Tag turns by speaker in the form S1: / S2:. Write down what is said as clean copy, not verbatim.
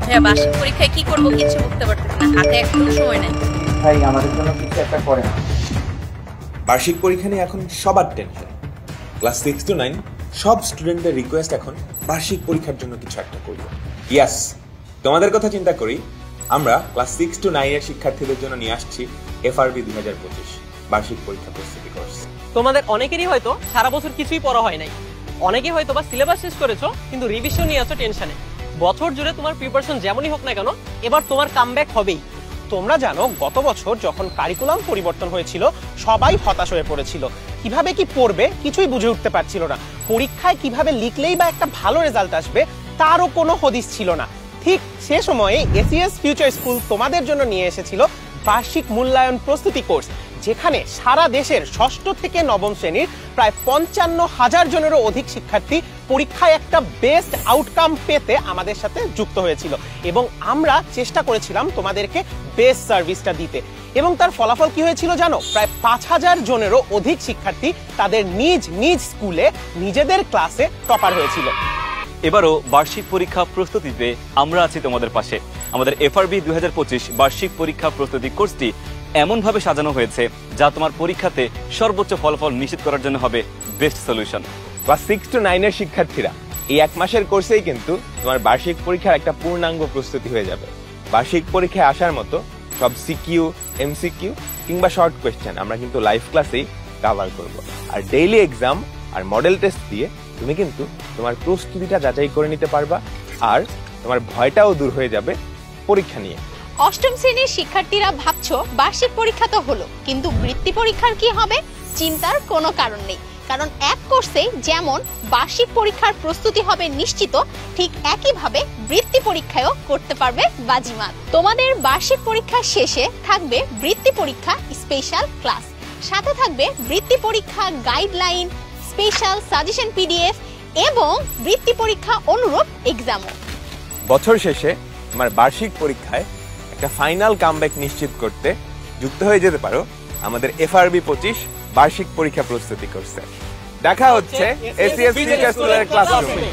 S1: হ্যাঁ, বার্ষিক পরীক্ষায় কি করবো কিছু বুঝতে পারতেছি না, হাতে একদম সময় নাই।
S2: ভাই আমাদের জন্য কিছু একটা করেন।
S3: বার্ষিক পরীক্ষা নিয়ে এখন সবার টেনশন। ক্লাস 6 to 9 সব স্টুডেন্টদের রিকোয়েস্ট এখন বার্ষিক পরীক্ষার জন্য কিছু একটা করব। ইয়াস, তোমাদের কথা চিন্তা করি আমরা ক্লাস 6 to 9 এর শিক্ষার্থীদের জন্য নিয়ে আসছি FRB 2025 বার্ষিক পরীক্ষা প্রস্তুতি কোর্স।
S4: তোমাদের অনেকেরই হয়তো সারা বছর কিছুই পড়া হয় নাই, অনেকে হয়তো বা সিলেবাস শেষ করেছো কিন্তু রিভিশন নিয়ে আছো টেনশনে। বছর জুড়ে তোমার প্রিপারেশন যেমনই হোক না কেন, এবার তোমার কামব্যাক হবেই।
S5: তোমরা জানো গত বছর যখন কারিকুলাম পরিবর্তন হয়েছিল সবাই হতাশ হয়ে পড়েছিল, কিভাবে কি পড়বে কিছুই বুঝে উঠতে পারছিল না। পরীক্ষায় কিভাবে লিখলেই বা একটা ভালো রেজাল্ট আসবে তারও কোনো হদিস ছিল না। ঠিক সে সময়ে এসিএস ফিউচার স্কুল তোমাদের জন্য নিয়ে এসেছিল বার্ষিক মূল্যায়ন প্রস্তুতি কোর্স, যেখানে সারা দেশের ষষ্ঠ থেকে নবম শ্রেণীর প্রায় 55,000 জনেরও অধিক শিক্ষার্থী পরীক্ষায় একটা বেস্ট আউটকাম পেতে আমাদের সাথে যুক্ত হয়েছিল এবং আমরা চেষ্টা করেছিলাম তোমাদেরকে বেস্ট সার্ভিসটা দিতে। এবং তার ফলাফল কি হয়েছিল জানো? প্রায় 5,000 জনেরও অধিক শিক্ষার্থী তাদের নিজ নিজ স্কুলে নিজেদের ক্লাসে টপার হয়েছিল।
S6: এবারও বার্ষিক পরীক্ষা প্রস্তুতিতে আমরা আছি তোমাদের পাশে। আমাদের FRB 2025 বার্ষিক পরীক্ষা প্রস্তুতি কোর্সটি এমনভাবে সাজানো হয়েছে যা তোমার পরীক্ষাতে সর্বোচ্চ ফলাফল নিশ্চিত করার জন্য হবে বেস্ট সলিউশন।
S2: ক্লাস 6 to 9 এর শিক্ষার্থীরা এই এক মাসের কোর্সেই কিন্তু তোমার বার্ষিক পরীক্ষার একটা পূর্ণাঙ্গ প্রস্তুতি হয়ে যাবে। বার্ষিক পরীক্ষায় আসার মতো সব সিকিউ, এমসিকিউ কিংবা শর্ট কোয়েশ্চেন আমরা কিন্তু লাইভ ক্লাসেই কভার করব। আর ডেইলি এক্সাম আর মডেল টেস্ট দিয়ে তুমি কিন্তু তোমার প্রস্তুতিটা যাচাই করে নিতে পারবা, আর তোমার ভয়টাও দূর হয়ে যাবে পরীক্ষা নিয়ে।
S7: অষ্টম শ্রেণীর শিক্ষার্থীরা ভাবছো বার্ষিক পরীক্ষা তো হলো, কিন্তু বৃত্তি পরীক্ষার কি হবে? চিন্তার কোনো কারণ নেই, কারণ এক কোর্সে যেমন বার্ষিক পরীক্ষার প্রস্তুতি হবে নিশ্চিত, ঠিক একইভাবে বৃত্তি পরীক্ষায়ও করতে পারবে বাজিমাত। তোমাদের বার্ষিক পরীক্ষা শেষে থাকবে বৃত্তি পরীক্ষা স্পেশাল ক্লাস, সাথে থাকবে বৃত্তি পরীক্ষা গাইডলাইন, স্পেশাল সাজেশন PDF এবং বৃত্তি পরীক্ষা অনুরূপ এক্সামও।
S2: বছর শেষে তোমার বার্ষিক পরীক্ষায় একটা ফাইনাল কামব্যাক নিশ্চিত করতে যুক্ত হয়ে যেতে পারো আমাদের FRB 25 বার্ষিক পরীক্ষা প্রস্তুতি কোর্সে। দেখা হচ্ছে এসিএস ফিউচার স্কুলের ক্লাসরুমে।